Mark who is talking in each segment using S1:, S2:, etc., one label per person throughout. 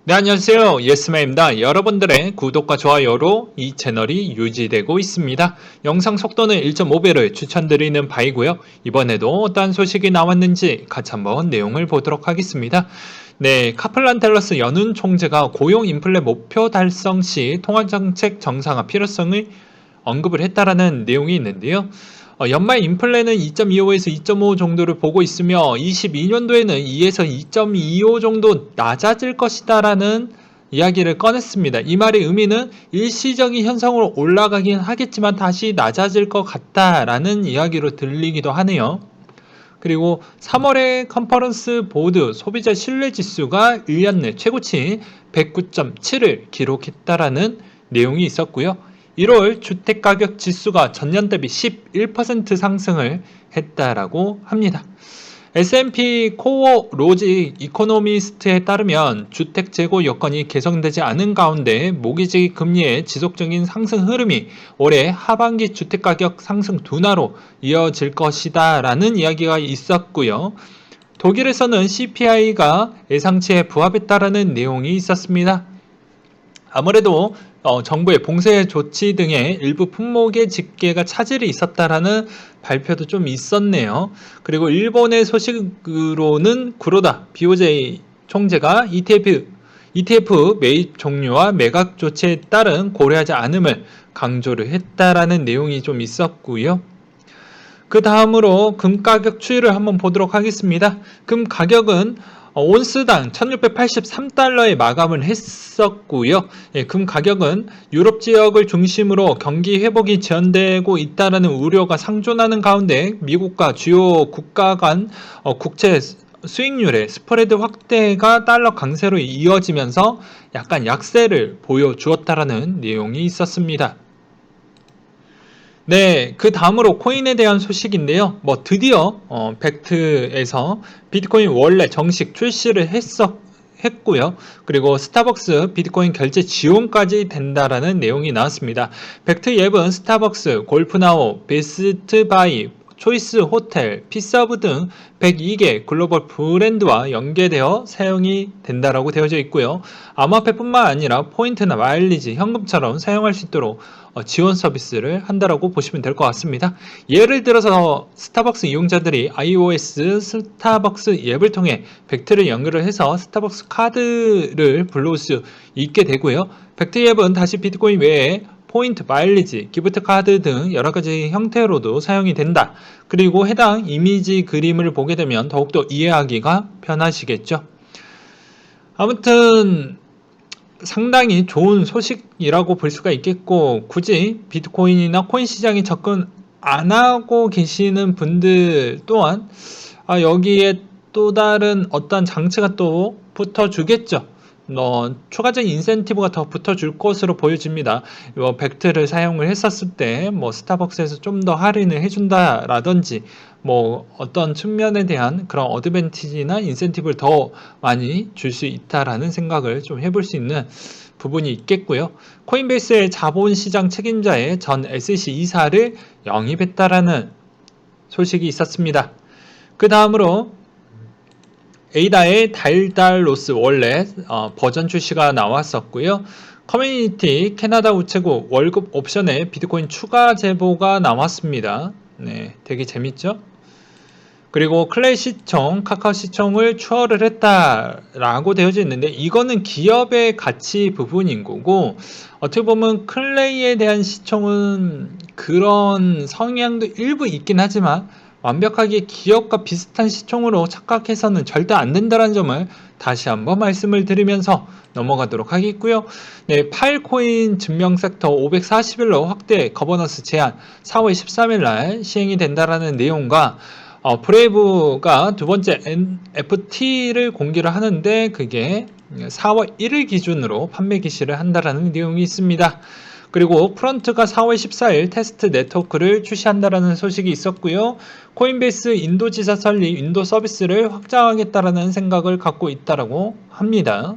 S1: 네, 안녕하세요. 예스맨입니다. 여러분들의 구독과 좋아요로 이 채널이 유지되고 있습니다. 영상 속도는 1.5배를 추천드리는 바이고요. 이번에도 어떤 소식이 나왔는지 같이 한번 내용을 보도록 하겠습니다. 네, 카플란 텔러스 연은 총재가 고용 인플레 목표 달성 시 통화정책 정상화 필요성을 언급을 했다라는 내용이 있는데요. 연말 인플레는 2.25에서 2.5 정도를 보고 있으며 22년도에는 2에서 2.25 정도 낮아질 것이다라는 이야기를 꺼냈습니다. 이 말의 의미는 일시적인 현상으로 올라가긴 하겠지만 다시 낮아질 것 같다라는 이야기로 들리기도 하네요. 그리고 3월에 컨퍼런스 보드 소비자 신뢰 지수가 1년 내 최고치 109.7을 기록했다라는 내용이 있었고요. 1월 주택가격 지수가 전년 대비 11% 상승을 했다라고 합니다. S&P 코어 로직 이코노미스트에 따르면 주택 재고 여건이 개선되지 않은 가운데 모기지 금리의 지속적인 상승 흐름이 올해 하반기 주택가격 상승 둔화로 이어질 것이다 라는 이야기가 있었고요. 독일에서는 CPI가 예상치에 부합했다라는 내용이 있었습니다. 아무래도 정부의 봉쇄 조치 등의 일부 품목의 집계가 차질이 있었다라는 발표도 좀 있었네요. 그리고 일본의 소식으로는 구로다 BOJ 총재가 ETF 매입 종료와 매각 조치에 따른 고려하지 않음을 강조를 했다라는 내용이 좀 있었고요. 그 다음으로 금 가격 추이를 한번 보도록 하겠습니다. 금 가격은 온스당 1683달러에 마감을 했었고요. 금 가격은 유럽 지역을 중심으로 경기 회복이 지연되고 있다는 우려가 상존하는 가운데 미국과 주요 국가 간 국채 수익률의 스프레드 확대가 달러 강세로 이어지면서 약간 약세를 보여주었다라는 내용이 있었습니다. 네, 그 다음으로 코인에 대한 소식인데요. 드디어 벡트에서 비트코인 원래 정식 출시를 했고요. 그리고 스타벅스 비트코인 결제 지원까지 된다라는 내용이 나왔습니다. 벡트 앱은 스타벅스, 골프나우, 베스트바이, 초이스 호텔, 피서브 등 102개 글로벌 브랜드와 연계되어 사용이 된다라고 되어져 있고요. 암호화폐뿐만 아니라 포인트나 마일리지, 현금처럼 사용할 수 있도록 지원 서비스를 한다라고 보시면 될 것 같습니다. 예를 들어서 스타벅스 이용자들이 iOS 스타벅스 앱을 통해 벡트를 연결을 해서 스타벅스 카드를 불러올 수 있게 되고요. 벡트 앱은 다시 비트코인 외에 포인트, 마일리지, 기프트 카드 등 여러가지 형태로도 사용이 된다. 그리고 해당 이미지 그림을 보게 되면 더욱더 이해하기가 편하시겠죠. 아무튼 상당히 좋은 소식이라고 볼 수가 있겠고, 굳이 비트코인이나 코인 시장에 접근 안 하고 계시는 분들 또한 여기에 또 다른 어떤 장치가 또 붙어주겠죠. 추가적인 인센티브가 더 붙어줄 것으로 보여집니다. 벡트를 사용을 했었을 때 스타벅스에서 좀 더 할인을 해준다라든지 어떤 측면에 대한 그런 어드밴티지나 인센티브를 더 많이 줄 수 있다라는 생각을 좀 해볼 수 있는 부분이 있겠고요. 코인베이스의 자본시장 책임자의 전 SEC 이사를 영입했다라는 소식이 있었습니다. 그 다음으로 에이다의 달달로스 원래 버전 출시가 나왔었고요. 커뮤니티 캐나다 우체국 월급 옵션에 비트코인 추가 제보가 나왔습니다. 네, 되게 재밌죠? 그리고 클레이 시총, 카카오 시총을 추월을 했다라고 되어져 있는데 이거는 기업의 가치 부분인 거고 어떻게 보면 클레이에 대한 시총은 그런 성향도 일부 있긴 하지만 완벽하게 기업과 비슷한 시총으로 착각해서는 절대 안 된다는 점을 다시 한번 말씀을 드리면서 넘어가도록 하겠고요. 네, 파일코인 증명 섹터 540일로 확대 거버넌스 제한 4월 13일 날 시행이 된다라는 내용과 브레이브가 두 번째 NFT를 공개를 하는데 그게 4월 1일 기준으로 판매 개시를 한다라는 내용이 있습니다. 그리고 프런트가 4월 14일 테스트 네트워크를 출시한다라는 소식이 있었고요. 코인베이스 인도 지사 설립, 인도 서비스를 확장하겠다라는 생각을 갖고 있다라고 합니다.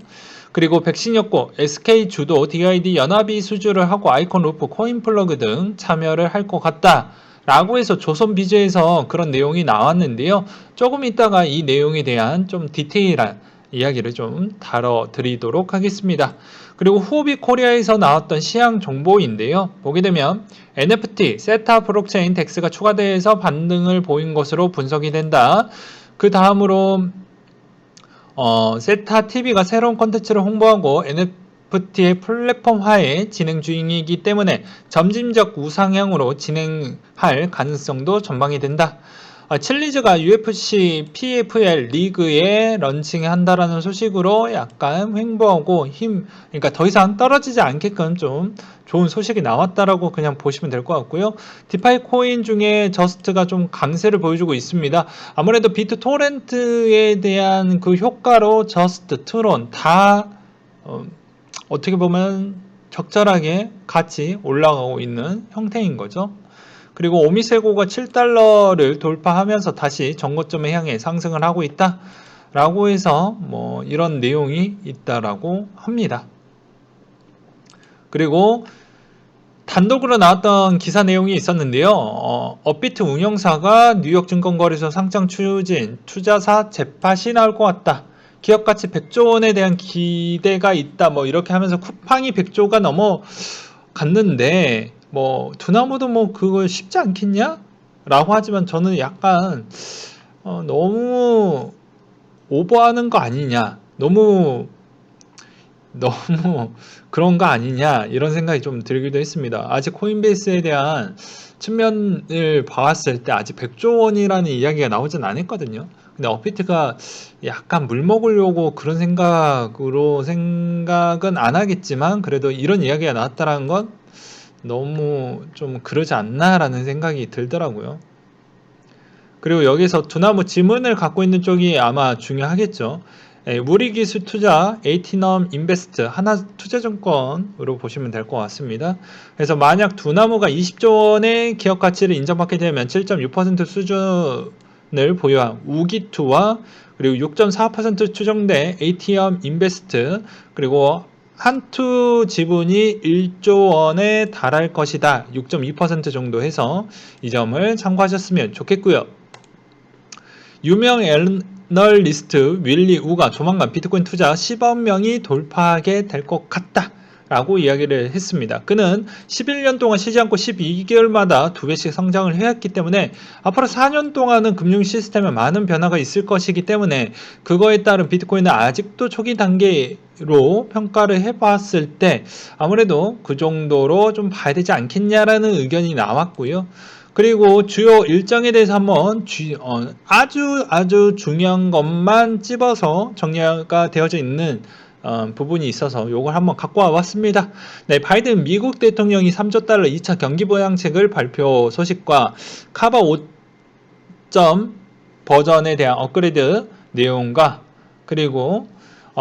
S1: 그리고 백신 였고 SK 주도 DID 연합이 수주를 하고 아이콘 루프, 코인 플러그 등 참여를 할 것 같다. 라고 해서 조선 비즈에서 그런 내용이 나왔는데요. 조금 있다가 이 내용에 대한 좀 디테일한 이야기를 좀 다뤄드리도록 하겠습니다. 그리고 후오비 코리아에서 나왔던 시향 정보인데요. 보게 되면 NFT, 세타 블록체인 덱스가 추가돼서 반등을 보인 것으로 분석이 된다. 그 다음으로 세타 TV가 새로운 콘텐츠를 홍보하고 NFT의 플랫폼화에 진행 중이기 때문에 점진적 우상향으로 진행할 가능성도 전망이 된다. 칠리즈가 UFC PFL 리그에 런칭한다라는 소식으로 약간 횡보하고 그러니까 더 이상 떨어지지 않게끔 좀 좋은 소식이 나왔다라고 그냥 보시면 될 것 같고요. 디파이 코인 중에 저스트가 좀 강세를 보여주고 있습니다. 아무래도 비트 토렌트에 대한 그 효과로 저스트, 트론 다 어떻게 보면 적절하게 같이 올라가고 있는 형태인 거죠. 그리고 오미세고가 7달러를 돌파하면서 다시 전고점에 향해 상승을 하고 있다 라고 해서 뭐 이런 내용이 있다라고 합니다. 그리고 단독으로 나왔던 기사 내용이 있었는데요. 업비트 운영사가 뉴욕 증권거래소 상장 추진 투자사 젯팟이 나올 것 같다. 기업 가치 100조 원에 대한 기대가 있다. 뭐 이렇게 하면서 쿠팡이 100조가 넘어갔는데 뭐 두나무도 뭐 그거 쉽지 않겠냐? 라고 하지만 저는 약간 너무 오버하는 거 아니냐? 너무 그런 거 아니냐 이런 생각이 좀 들기도 했습니다. 아직 코인베이스에 대한 측면을 봐왔을 때 아직 100조 원이라는 이야기가 나오진 않았거든요. 근데 업비트가 약간 물 먹으려고 그런 생각은 안 하겠지만 그래도 이런 이야기가 나왔다는 건 너무 좀 그러지 않나라는 생각이 들더라고요. 그리고 여기서 두나무 지문을 갖고 있는 쪽이 아마 중요하겠죠. 무리기술 투자 에이티넘 인베스트 하나투자증권으로 보시면 될 것 같습니다. 그래서 만약 두나무가 20조 원의 기업 가치를 인정받게 되면 7.6% 수준을 보유한 우기투와 그리고 6.4% 추정된 에이티넘 인베스트 그리고 한투 지분이 1조 원에 달할 것이다. 6.2% 정도 해서 이 점을 참고하셨으면 좋겠고요. 유명 애널리스트 윌리 우가 조만간 비트코인 투자 10억 명이 돌파하게 될 것 같다 라고 이야기를 했습니다. 그는 11년 동안 쉬지 않고 12개월마다 2배씩 성장을 해왔기 때문에 앞으로 4년 동안은 금융 시스템에 많은 변화가 있을 것이기 때문에 그거에 따른 비트코인은 아직도 초기 단계로 평가를 해봤을 때 아무래도 그 정도로 좀 봐야 되지 않겠냐라는 의견이 나왔고요. 그리고 주요 일정에 대해서 한번 아주 중요한 것만 찝어서 정리가 되어져 있는 부분이 있어서 이걸 한번 갖고 와봤습니다. 네, 바이든 미국 대통령이 3조 달러 2차 경기 부양책을 발표 소식과 카바 5점 버전에 대한 업그레이드 내용과 그리고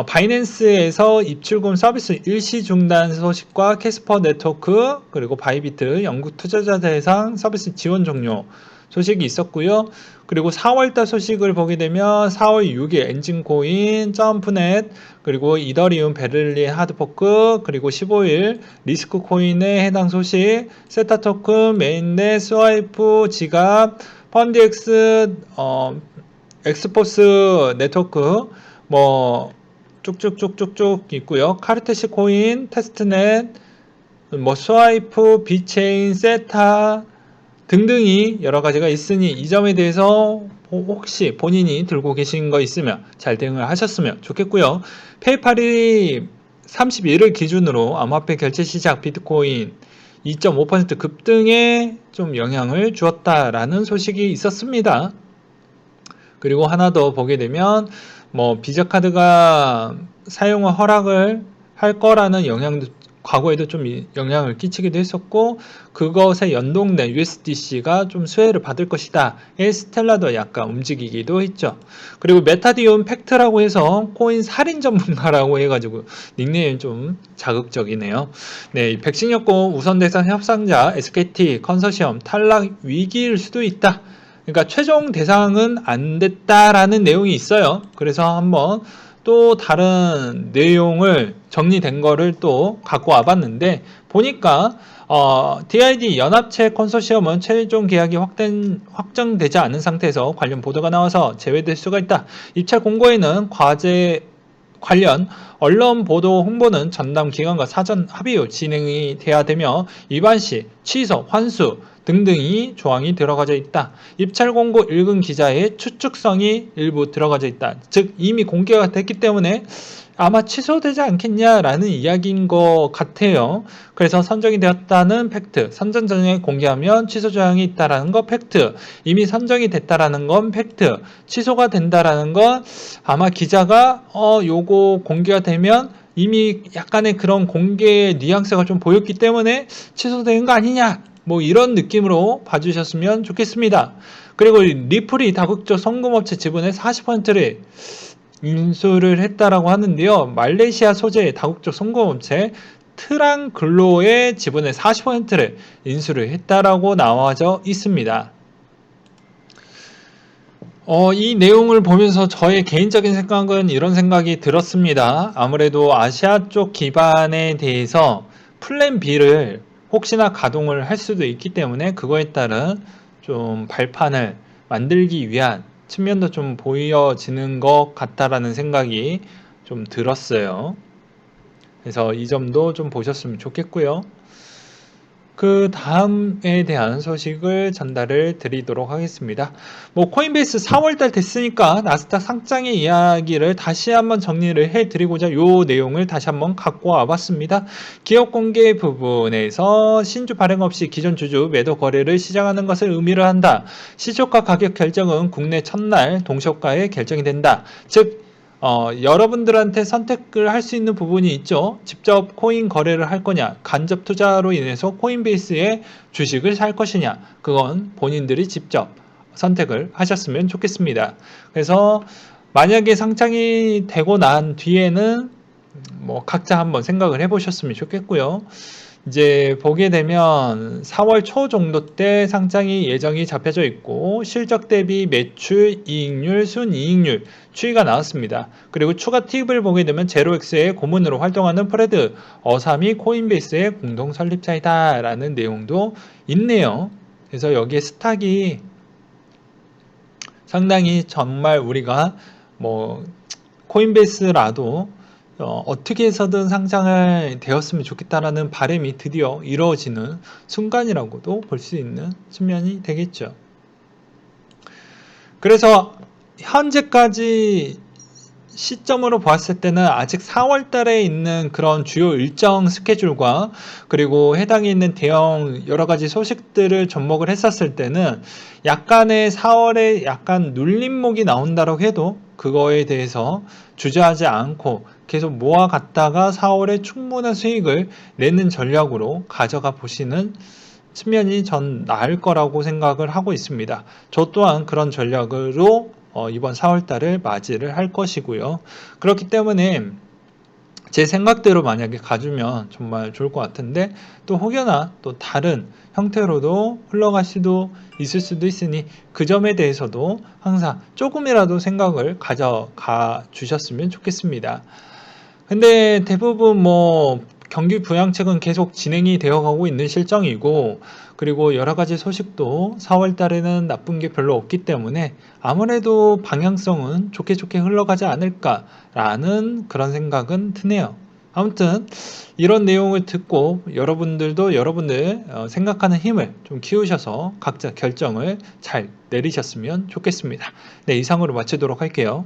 S1: 바이낸스에서 입출금 서비스 일시 중단 소식과 캐스퍼 네트워크 그리고 바이비트 영국 투자자 대상 서비스 지원 종료 소식이 있었고요. 그리고 4월달 소식을 보게 되면 4월 6일 엔진코인, 점프넷, 그리고 이더리움 베를린 하드포크, 그리고 15일 리스크코인에 해당 소식, 세타 토큰, 메인넷, 스와이프, 지갑, 펀디엑스, 엑스포스 네트워크, 뭐 쭉쭉쭉쭉쭉 있고요. 카르테시 코인, 테스트넷, 뭐 스와이프, 비체인, 세타 등등이 여러 가지가 있으니 이 점에 대해서 혹시 본인이 들고 계신 거 있으면 잘 대응을 하셨으면 좋겠고요. 페이팔이 31일 기준으로 암호화폐 결제 시작 비트코인 2.5% 급등에 좀 영향을 주었다라는 소식이 있었습니다. 그리고 하나 더 보게 되면 뭐 비자카드가 사용을 허락을 할 거라는 영향도 과거에도 좀 영향을 끼치기도 했었고 그것에 연동된 USDC가 좀 수혜를 받을 것이다. 스텔라도 약간 움직이기도 했죠. 그리고 메타디움 팩트라고 해서 코인 살인 전문가라고 해가지고 닉네임 좀 자극적이네요. 네, 백신 여권 우선 대상 협상자 SKT 컨소시엄 탈락 위기일 수도 있다. 그러니까 최종 대상은 안 됐다라는 내용이 있어요. 그래서 한번 또 다른 내용을 정리된 거를 또 갖고 와봤는데 보니까 DID 연합체 컨소시엄은 최종 계약이 확정되지 않은 상태에서 관련 보도가 나와서 제외될 수가 있다. 입찰 공고에는 과제 관련 언론 보도 홍보는 전담 기관과 사전 합의 후 진행이 돼야 되며 위반 시 취소, 환수 등등이 조항이 들어가져 있다. 입찰 공고 읽은 기자의 추측성이 일부 들어가져 있다. 즉 이미 공개가 됐기 때문에 아마 취소되지 않겠냐라는 이야기인 것 같아요. 그래서 선정이 되었다는 팩트, 선정 전에 공개하면 취소 조항이 있다라는 거 팩트, 이미 선정이 됐다라는 건 팩트, 취소가 된다라는 건 아마 기자가 요거 공개가 되면 이미 약간의 그런 공개의 뉘앙스가 좀 보였기 때문에 취소되는 거 아니냐, 뭐 이런 느낌으로 봐주셨으면 좋겠습니다. 그리고 리플이 다국적 송금업체 지분의 40%를 인수를 했다라고 하는데요. 말레이시아 소재의 다국적 송금업체 트랑글로의 지분의 40%를 인수를 했다라고 나와져 있습니다. 이 내용을 보면서 저의 개인적인 생각은 이런 생각이 들었습니다. 아무래도 아시아 쪽 기반에 대해서 플랜 B를 혹시나 가동을 할 수도 있기 때문에 그거에 따른 좀 발판을 만들기 위한 측면도 좀 보여지는 것 같다라는 생각이 좀 들었어요. 그래서 이 점도 좀 보셨으면 좋겠고요. 그 다음에 대한 소식을 전달을 드리도록 하겠습니다. 뭐 코인베이스 4월달 됐으니까 나스닥 상장의 이야기를 다시 한번 정리를 해드리고자 요 내용을 다시 한번 갖고 와봤습니다. 기업 공개 부분에서 신주 발행 없이 기존 주주 매도 거래를 시작하는 것을 의미를 한다. 시초가 가격 결정은 국내 첫날 동시효과에 결정이 된다. 즉 여러분들한테 선택을 할 수 있는 부분이 있죠. 직접 코인 거래를 할 거냐, 간접 투자로 인해서 코인베이스의 주식을 살 것이냐, 그건 본인들이 직접 선택을 하셨으면 좋겠습니다. 그래서 만약에 상장이 되고 난 뒤에는 뭐 각자 한번 생각을 해보셨으면 좋겠고요. 이제 보게 되면 4월 초 정도 때 상장이 예정이 잡혀져 있고 실적 대비 매출, 이익률, 순이익률 추이가 나왔습니다. 그리고 추가 팁을 보게 되면 제로엑스의 고문으로 활동하는 프레드 어삼이 코인베이스의 공동 설립자이다 라는 내용도 있네요. 그래서 여기에 스탁이 상당히 정말 우리가 뭐 코인베이스라도 어떻게 해서든 상장을 되었으면 좋겠다라는 바람이 드디어 이루어지는 순간이라고도 볼 수 있는 측면이 되겠죠. 그래서 현재까지 시점으로 보았을 때는 아직 4월 달에 있는 그런 주요 일정 스케줄과 그리고 해당에 있는 대형 여러 가지 소식들을 접목을 했었을 때는 약간의 4월에 약간 눌림목이 나온다고 해도 그거에 대해서 주저하지 않고 계속 모아갔다가 4월에 충분한 수익을 내는 전략으로 가져가 보시는 측면이 전 나을 거라고 생각을 하고 있습니다. 저 또한 그런 전략으로 이번 4월달을 맞이를 할 것이고요. 그렇기 때문에 제 생각대로 만약에 가주면 정말 좋을 것 같은데 또 혹여나 또 다른 형태로도 흘러갈 수도 있을 수도 있으니 그 점에 대해서도 항상 조금이라도 생각을 가져가 주셨으면 좋겠습니다. 근데 대부분 뭐 경기 부양책은 계속 진행이 되어 가고 있는 실정이고 그리고 여러 가지 소식도 4월 달에는 나쁜 게 별로 없기 때문에 아무래도 방향성은 좋게 좋게 흘러가지 않을까라는 그런 생각은 드네요. 아무튼 이런 내용을 듣고 여러분들도 여러분들 생각하는 힘을 좀 키우셔서 각자 결정을 잘 내리셨으면 좋겠습니다. 네, 이상으로 마치도록 할게요.